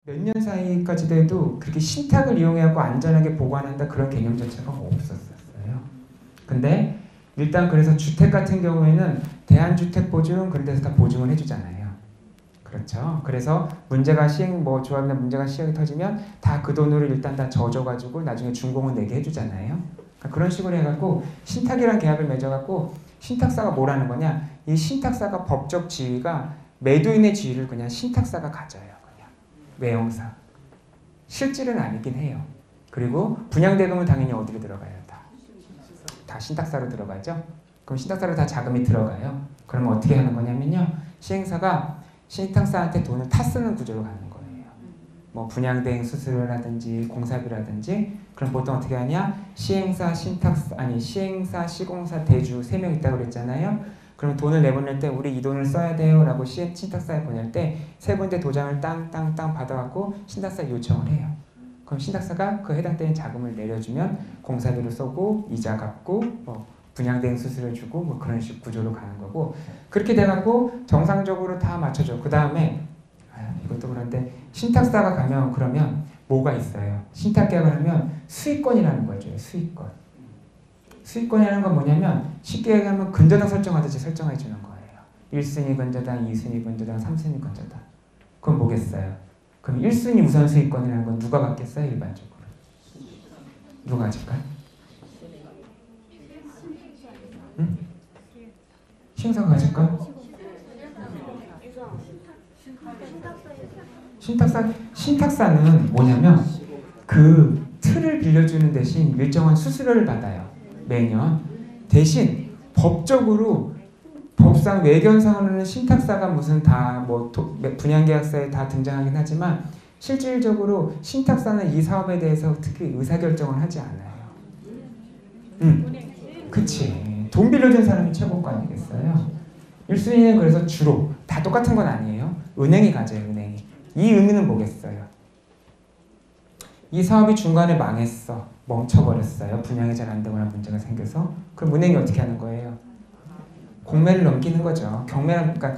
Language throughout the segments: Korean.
몇 년 사이까지도 해도 그렇게 신탁을 이용해갖고 안전하게 보관한다 그런 개념 자체가 없었어요. 근데 일단 그래서 주택 같은 경우에는 대한주택보증 그런 데서 다 보증을 해주잖아요. 그렇죠. 그래서 문제가 조합이나 문제가 시행이 터지면 다 그 돈으로 일단 다 져줘가지고 나중에 준공은 내게 해주잖아요. 그러니까 그런 식으로 해갖고 신탁이란 계약을 맺어갖고 신탁사가 뭐라는 거냐? 이 신탁사가 법적 지위가 매도인의 지위를 그냥 신탁사가 가져요. 그냥 외형사. 실질은 아니긴 해요. 그리고 분양대금은 당연히 어디로 들어가요? 다 신탁사로 들어가죠. 그럼 신탁사로 다 자금이 들어가요. 그러면 어떻게 하는 거냐면요. 시행사가 신탁사한테 돈을 타 쓰는 구조로 가는 거예요. 뭐 분양대행 수수료라든지 공사비라든지. 그럼 보통 어떻게 하냐? 시행사, 시행사, 시공사, 대주 3명 있다고 그랬잖아요. 그럼 돈을 내보낼 때 우리 이 돈을 써야 돼요 라고 신탁사에 보낼 때 세 군데 도장을 땅 받아갖고 신탁사에 요청을 해요. 그럼 신탁사가 그 해당되는 자금을 내려주면 공사비로 쏘고 이자 갚고 분양대행 수수료 주고 뭐 그런 식 구조로 가는 거고, 그렇게 돼갖고 정상적으로 다 맞춰줘. 그 다음에 이것도 그런데 신탁사가 가면 그러면 뭐가 있어요? 신탁계약을 하면 수익권이라는 거죠. 수익권. 수익권이라는 건 뭐냐면 쉽게 얘기하면 근저당 설정하듯이 설정해 주는 거예요. 1순위 근저당, 2순위 근저당, 3순위 근저당. 그건 뭐겠어요? 그럼 1순위 우선 수익권이라는 건 누가 갖겠어요? 일반적으로. 누가 가질까요? 응? 시행사가 가질까? 신탁사는 뭐냐면 그 틀을 빌려주는 대신 일정한 수수료를 받아요. 매년. 대신 법적으로 법상 외견상으로는 신탁사가 무슨 다 뭐 분양계약서에 다 등장하긴 하지만 실질적으로 신탁사는 이 사업에 대해서 특히 의사결정을 하지 않아요. 그치. 돈 빌려준 사람이 최고가 아니겠어요? 1순위는 그래서 주로 다 똑같은 건 아니에요. 은행이 가져요. 은행이. 이 의미는 뭐겠어요? 이 사업이 중간에 망했어. 멈춰버렸어요. 분양이 잘 안 되거나 문제가 생겨서. 그럼 은행이 어떻게 하는 거예요? 공매를 넘기는 거죠. 그러니까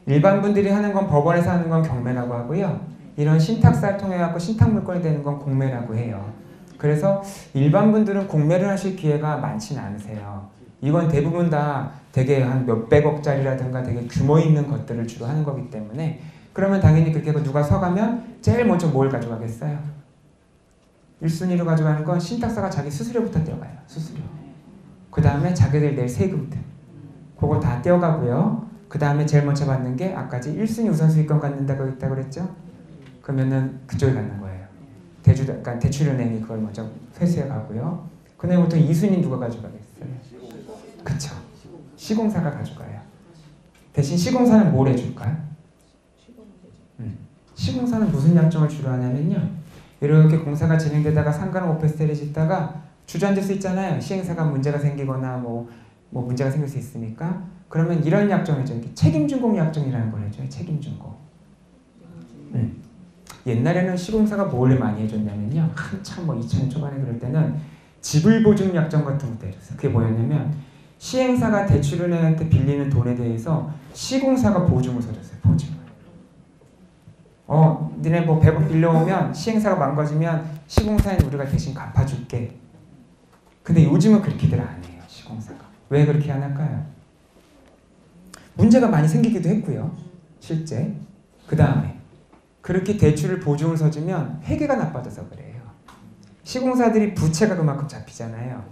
일반 분들이 하는 건 법원에서 하는 건 경매라고 하고요. 이런 신탁사를 통해 갖고 신탁 물건이 되는 건 공매라고 해요. 그래서 일반 분들은 공매를 하실 기회가 많지는 않으세요. 이건 대부분 다 되게 한 몇백억짜리라든가 되게 규모 있는 것들을 주로 하는 거기 때문에, 그러면 당연히 그렇게 해서 누가 서가면 제일 먼저 뭘 가져가겠어요? 1순위로 가져가는 건 신탁사가 자기 수수료부터 떼어가요. 수수료. 그 다음에 자기들 낼 세금들. 그거 다 떼어가고요. 그 다음에 제일 먼저 받는 게 아까지 1순위 우선 수익권 갖는다고 했다고 그랬죠? 그러면은 그쪽에 갖는 거예요. 그러니까 대출은행이 그걸 먼저 회수해 가고요. 그 다음에 보통 2순위 누가 가져가겠어요? 그쵸. 시공사가 가져가요. 대신 시공사는 뭘 해줄까요? 시공사는 무슨 약정을 주로 하냐면요. 이렇게 공사가 진행되다가 상가나 오피스텔을 짓다가 주저앉을 수 있잖아요. 시행사가 문제가 생기거나 뭐 문제가 생길 수 있으니까. 그러면 이런 약정을 해줘요. 책임준공 약정이라는 걸 해줘요. 책임준공. 옛날에는 시공사가 뭘 많이 해줬냐면요. 한참 2000년 초반에 그럴 때는 지불보증 약정 같은 것도 해줬어요. 그게 뭐였냐면 시행사가 대출은행한테 빌리는 돈에 대해서 시공사가 보증을 서줬어요. 보증을. 니네 뭐 100억 빌려오면 시행사가 망가지면 시공사는 우리가 대신 갚아줄게. 근데 요즘은 그렇게들 안 해요. 시공사가. 왜 그렇게 안 할까요? 문제가 많이 생기기도 했고요. 실제. 그 다음에 그렇게 대출을 보증을 서주면 회계가 나빠져서 그래요. 시공사들이 부채가 그만큼 잡히잖아요.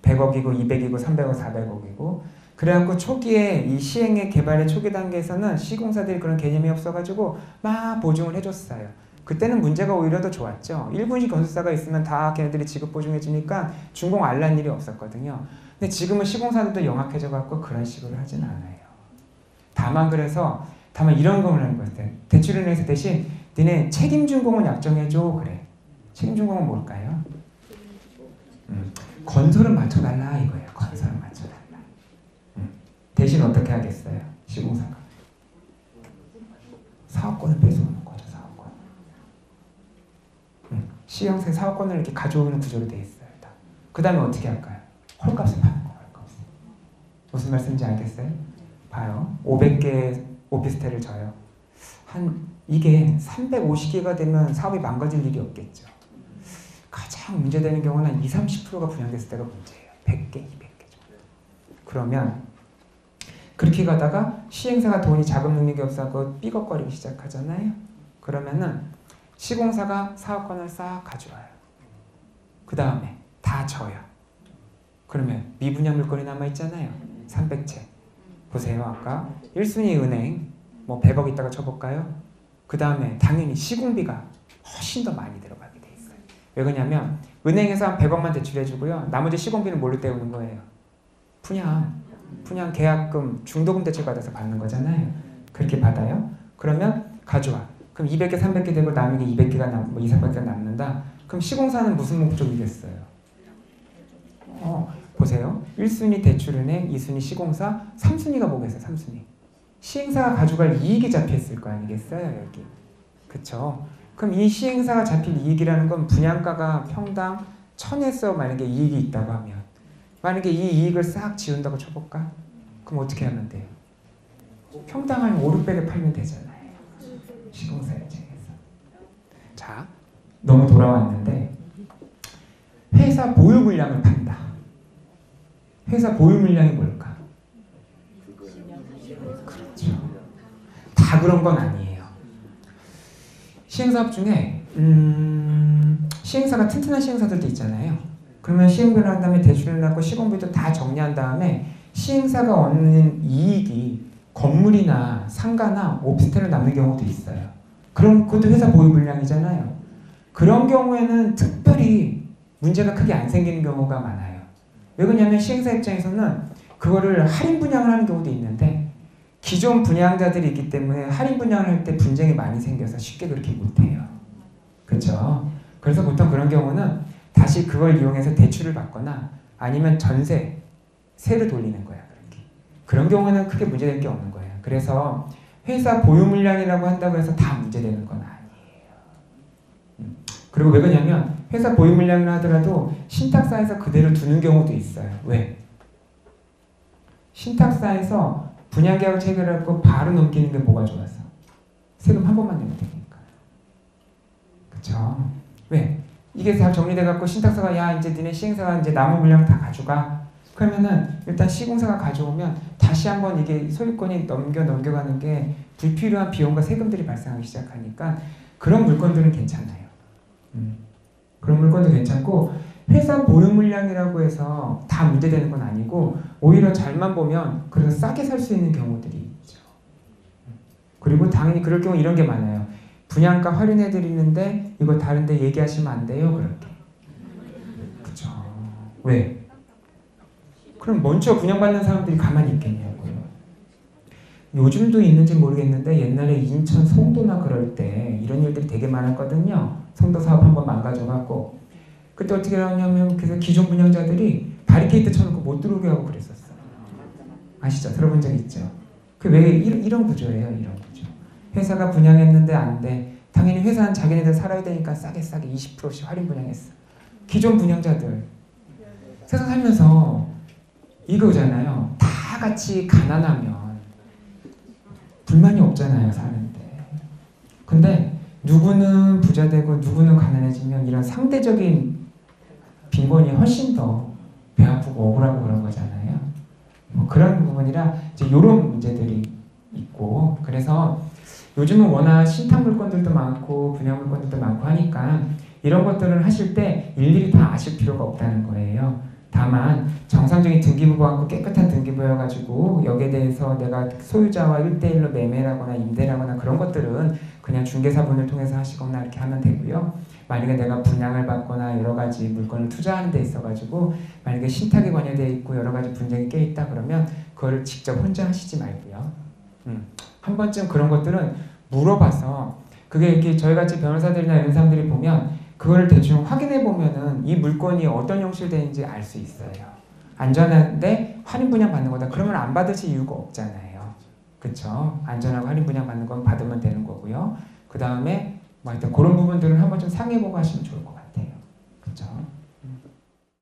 100억이고 200이고 300억 400억이고. 그래갖고 초기에 이 시행의 개발의 초기 단계에서는 시공사들이 그런 개념이 없어가지고 막 보증을 해줬어요. 그때는 문제가 오히려 더 좋았죠. 1분식 건설사가 있으면 다 걔네들이 지급 보증해주니까 준공 알 난 일이 없었거든요. 근데 지금은 시공사들도 영악해져갖고 그런 식으로 하진 않아요. 다만 이런 걸 하는 거예요. 대출은행에서 대신 니네 책임준공은 약정해줘. 그래. 책임준공은 뭘까요? 건설은 맞춰달라 이거예요. 건설은 맞춰달라. 대신 어떻게 하겠어요? 시공사가. 사업권을 뺏어오는 거죠. 사업권. 시행사의 사업권을 이렇게 가져오는 구조로 돼 있어요. 그 다음에 어떻게 할까요? 헐값을 파는 거예요. 헐값을. 무슨 말씀인지 알겠어요? 봐요. 500개 오피스텔을 져요. 이게 350개가 되면 사업이 망가질 일이 없겠죠. 가장 문제되는 경우는 한 20-30%가 분양됐을 때가 문제예요. 100개, 200개 정도. 그러면 그렇게 가다가 시행사가 돈이 자금 능력이 없어서 삐걱거리기 시작하잖아요. 그러면은 시공사가 사업권을 싹 가져와요. 그 다음에 다 져요. 그러면 미분양 물건이 남아있잖아요. 300채. 보세요. 아까 1순위 은행 뭐 100억 있다가 쳐볼까요? 그 다음에 당연히 시공비가 훨씬 더 많이 들어가게 돼 있어요. 왜 그러냐면 은행에서 한 100억만 대출해주고요. 나머지 시공비는 뭘로 때우는 거예요? 분양 계약금 중도금 대출 받아서 받는 거잖아요. 그렇게 받아요. 그러면 가져와. 그럼 200개, 300개 되고 남은 게 200개가 뭐 200개가 남는다. 그럼 시공사는 무슨 목적이겠어요? 보세요. 1순위 대출은행, 2순위 시공사, 3순위가 뭐겠어요? 3순위. 시행사가 가져갈 이익이 잡혔을 거 아니겠어요? 여기. 그쵸? 그럼 이 시행사가 잡힐 이익이라는 건 분양가가 평당 1000에서 만약에 이익이 있다고 하면 만약에 이 이익을 싹 지운다고 쳐볼까? 그럼 어떻게 하면 돼요? 평당 한 5, 600에 팔면 되잖아요. 시공사 입장에서. 자, 너무 돌아왔는데 회사 보유 물량을 판다. 회사 보유 물량이 뭘까? 그렇죠. 다 그런 건 아니에요. 시행사업 중에 시행사가 튼튼한 시행사들도 있잖아요. 그러면 시행비를 한 다음에 대출을 하고 시공비도 다 정리한 다음에 시행사가 얻는 이익이 건물이나 상가나 오피스텔로 남는 경우도 있어요. 그럼 그것도 회사 보유 물량이잖아요. 그런 경우에는 특별히 문제가 크게 안 생기는 경우가 많아요. 왜 그러냐면 시행사 입장에서는 그거를 할인 분양을 하는 경우도 있는데 기존 분양자들이 있기 때문에 할인 분양을 할 때 분쟁이 많이 생겨서 쉽게 그렇게 못해요. 그렇죠? 그래서 보통 그런 경우는 다시 그걸 이용해서 대출을 받거나 아니면 세를 돌리는 거야. 그렇게. 그런 경우는 크게 문제될 게 없는 거예요. 그래서 회사 보유 물량이라고 한다고 해서 다 문제되는 건 아니에요. 그리고 왜 그러냐면 회사 보유 물량을 하더라도 신탁사에서 그대로 두는 경우도 있어요. 왜? 신탁사에서 분양계약을 체결하고 바로 넘기는 게 뭐가 좋아서? 세금 한 번만 내면 되니까. 그쵸? 왜? 이게 다 정리돼갖고 신탁사가 야 이제 니네 시행사가 이제 남은 물량 다 가져가. 그러면은 일단 시공사가 가져오면 다시 한번 이게 소유권이 넘겨가는 게 불필요한 비용과 세금들이 발생하기 시작하니까 그런 물건들은 괜찮아요. 그런 물건도 괜찮고 회사 보유 물량이라고 해서 다 문제되는 건 아니고 오히려 잘만 보면 그래서 싸게 살 수 있는 경우들이 있죠. 그리고 당연히 그럴 경우 이런 게 많아요. 분양가 할인해 드리는데 이거 다른데 얘기하시면 안 돼요. 그렇게. 그쵸. 왜? 그럼 먼저 분양받는 사람들이 가만히 있겠냐고요. 요즘도 있는지 모르겠는데 옛날에 인천 송도나 그럴 때 이런 일들이 되게 많았거든요. 송도 사업 한번 망가져갖고 그때 어떻게 하냐면 그래서 기존 분양자들이 바리케이트 쳐놓고 못 들어오게 하고 그랬었어요. 아시죠? 들어본 적 있죠? 그 왜 이런 구조예요. 이런 구조. 회사가 분양했는데 안 돼. 당연히 회사는 자기네들 살아야 되니까 싸게 20%씩 할인 분양했어. 기존 분양자들 세상 살면서 이거잖아요. 다 같이 가난하면 불만이 없잖아요. 사는데. 근데 누구는 부자 되고 누구는 가난해지면 이런 상대적인 빈곤이 훨씬 더 배 아프고 억울하고 그런 거잖아요. 뭐 그런 부분이라 이제 이런 문제들이 있고 그래서 요즘은 워낙 신탁 물건들도 많고 분양 물건들도 많고 하니까 이런 것들을 하실 때 일일이 다 아실 필요가 없다는 거예요. 다만 정상적인 등기부가 갖고 깨끗한 등기부여가지고 여기에 대해서 내가 소유자와 1대1로 매매라거나 임대라거나 그런 것들은 그냥 중개사분을 통해서 하시거나 이렇게 하면 되고요. 만약에 내가 분양을 받거나 여러 가지 물건을 투자하는 데 있어가지고 만약에 신탁에 관여되어 있고 여러 가지 분쟁이 껴있다 그러면 그거를 직접 혼자 하시지 말고요. 한 번쯤 그런 것들은 물어봐서 그게 이렇게 저희같이 변호사들이나 이런 사람들이 보면 그걸 대충 확인해 보면은 이 물건이 어떤 형식으로 되는지 알 수 있어요. 안전한데 할인 분양 받는 거다. 그러면 안 받으실 이유가 없잖아요. 그쵸? 안전하고 할인 분양 받는 건 받으면 되는 거고요. 그 다음에 뭐 하여튼 그런 부분들은 한번 좀 상의해보고 하시면 좋을 것 같아요.